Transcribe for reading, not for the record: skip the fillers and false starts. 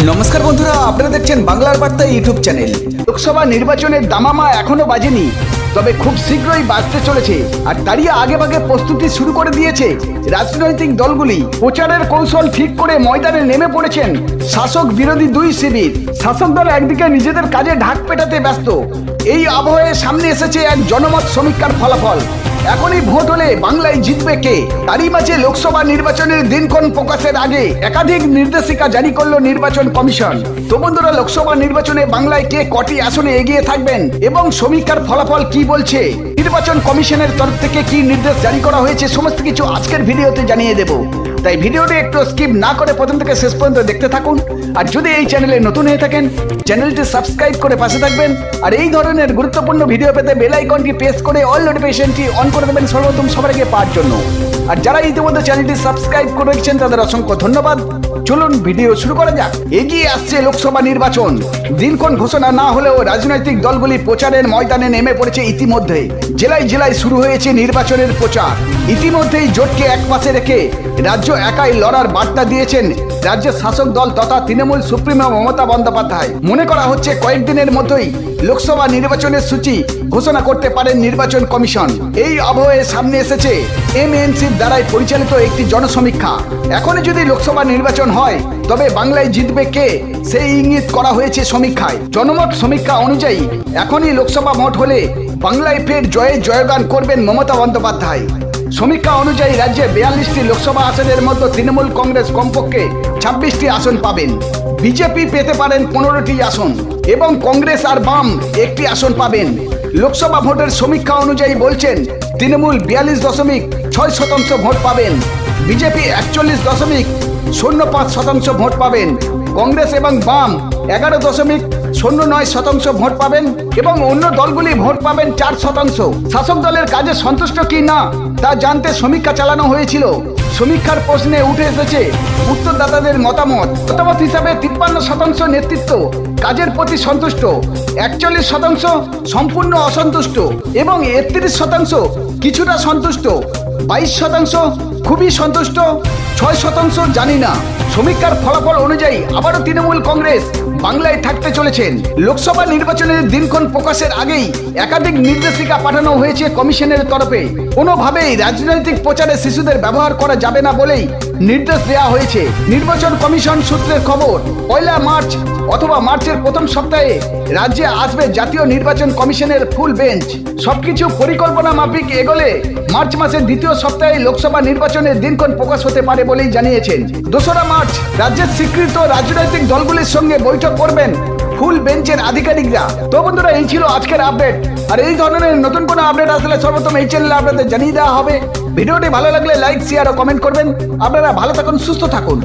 নমস্কার বন্ধুরা, আপনারা দেখছেন বাংলার বার্তা ইউটিউব চ্যানেল। লোকসভা নির্বাচনের দামামা এখনো বাজেনি, তবে খুব শীঘ্রই বাজতে চলেছে। আর তারই আগেভাগে প্রস্তুতি শুরু করে দিয়েছে রাজনৈতিক দলগুলি। প্রচারের কৌশল ঠিক করে ময়দানে নেমে পড়েছেন শাসক বিরোধী দুই শিবির। শাসক দল একদিকে নিজেদের কাজে ঢাক পেটাতে ব্যস্ত, এই আবহে সামনে এসেছে এক জনমত সমীক্ষার ফলাফল। এখনই ভোট হলে বাংলায় জিতবে কে, তারই মাঝে লোকসভা নির্বাচনের দিনক্ষণ প্রকাশের আগে একাধিক নির্দেশিকা জারি করলো নির্বাচন কমিশন। তো বন্ধুরা, লোকসভা নির্বাচনে বাংলায় কে কটি আসনে এগিয়ে থাকবেন এবং সমীক্ষার ফলাফল কি বলছে, নির্বাচন কমিশনের তরফ থেকে কি নির্দেশ জারি করা হয়েছে, সমস্ত কিছু আজকের ভিডিওতে জানিয়ে দেব। তাই ভিডিওটি একটু স্কিপ না করে প্রথম থেকে শেষ পর্যন্ত দেখতে থাকুন। আর যদি এই চ্যানেলে নতুন হয়ে থাকেন, চ্যানেলটি সাবস্ক্রাইব করে পাশে থাকবেন। আর এই ধরনের গুরুত্বপূর্ণ ভিডিও পেতে বেল আইকনটি প্রেস করে অল নোটিফিকেশনটি অন করে দেবেন সর্বপ্রথম সবার আগে পাওয়ার জন্য। আর যারা ইতিমধ্যে চ্যানেলটি সাবস্ক্রাইব করে রেখেছেন তাদের অসংখ্য ধন্যবাদ। চলুন ভিডিও শুরু করা যাক। এগিয়ে আসছে লোকসভা নির্বাচন। দিনক্ষণ ঘোষণা না হলেও রাজনৈতিক দলগুলি প্রচারের ময়দানে নেমে পড়েছে ইতিমধ্যে। জেলায় জেলায় শুরু হয়েছে নির্বাচনের প্রচার। ইতিমধ্যেই জোটকে একপাশে রেখে রাজ্য একাই লড়ার বার্তা দিয়েছেন রাজ্যের শাসক দল তথা তৃণমূল সুপ্রিমো মমতা বন্দ্যোপাধ্যায়। মনে করা হচ্ছে কয়েকদিনের মধ্যেই লোকসভা নির্বাচনের সূচি ঘোষণা করতে পারেন নির্বাচন কমিশন। এই আবহে সামনে এসেছে এমএনসির দ্বারাই পরিচালিত একটি জনসমীক্ষা। এখনই যদি লোকসভা নির্বাচন হয় তবে বাংলায় জিতবে কে, সেই ইঙ্গিত করা হয়েছে সমীক্ষায়। জনমত সমীক্ষা অনুযায়ী এখনই লোকসভা ভোট হলে বাংলায় ফের জয়ে জয়গান করবেন মমতা বন্দ্যোপাধ্যায়। সমীক্ষা অনুযায়ী রাজ্যে 42টি লোকসভা আসনের মধ্যে তৃণমূল কংগ্রেস কমপক্ষে 26টি আসন পাবেন, বিজেপি পেতে পারেন 15টি আসন এবং কংগ্রেস আর বাম একটি আসন পাবেন। লোকসভা ভোটের সমীক্ষা অনুযায়ী বলছেন তৃণমূল 42.6% ভোট পাবেন, বিজেপি 41.05% ভোট পাবেন, কংগ্রেস এবং বাম 11.09% ভোট পাবেন এবং অন্য দলগুলি ভোট পাবেন 4%। শাসক দলের কাজে সন্তুষ্ট কি না তা জানতে সমীক্ষা চালানো হয়েছিল। সমীক্ষার প্রশ্নে উঠে এসেছে উত্তরদাতাদের মতামত হিসাবে 53% নেতৃত্ব কাজের প্রতি সন্তুষ্ট, 41% সম্পূর্ণ অসন্তুষ্ট এবং 31% কিছুটা সন্তুষ্ট, 22% খুবই সন্তুষ্ট, 6% জানি না। সমীক্ষার ফলাফল অনুযায়ী আবারও তৃণমূল কংগ্রেস বাংলায় থাকতে চলেছেন। লোকসভা নির্বাচনের দিনক্ষণ প্রকাশের আগেই একাধিক নির্দেশিকা পাঠানো হয়েছে কমিশনের তরফে। কোনোভাবেই রাজনৈতিক প্রচারে শিশুদের ব্যবহার করা যাবে না বলেই নির্দেশ দেওয়া হয়েছে। নির্বাচন কমিশন সূত্রের খবর, 1 মার্চ অথবা মার্চের প্রথম সপ্তাহে রাজ্যে আসবে জাতীয় নির্বাচন কমিশনের ফুল বেঞ্চ। সবকিছু পরিকল্পনা মাফিক এগোলে মার্চ মাসের দ্বিতীয় সপ্তাহে লোকসভা নির্বাচনের দিনক্ষণ প্রকাশ হতে পারে বলেই জানিয়েছেন। 2 মার্চ রাজ্যের স্বীকৃত রাজনৈতিক দলগুলির সঙ্গে বৈঠক করবেন ফুল বেঞ্চের আধিকারিকরা। তো বন্ধুরা, এই ছিল আজকের আপডেট। আর এই ধরনের নতুন কোনো আপডেট আসলে সর্বপ্রথম এই চ্যানেলে আপনাদের জানিয়ে দেওয়া হবে। ভিডিওটি ভালো লাগলে লাইক, শেয়ার ও কমেন্ট করবেন। আপনারা ভালো থাকুন, সুস্থ থাকুন।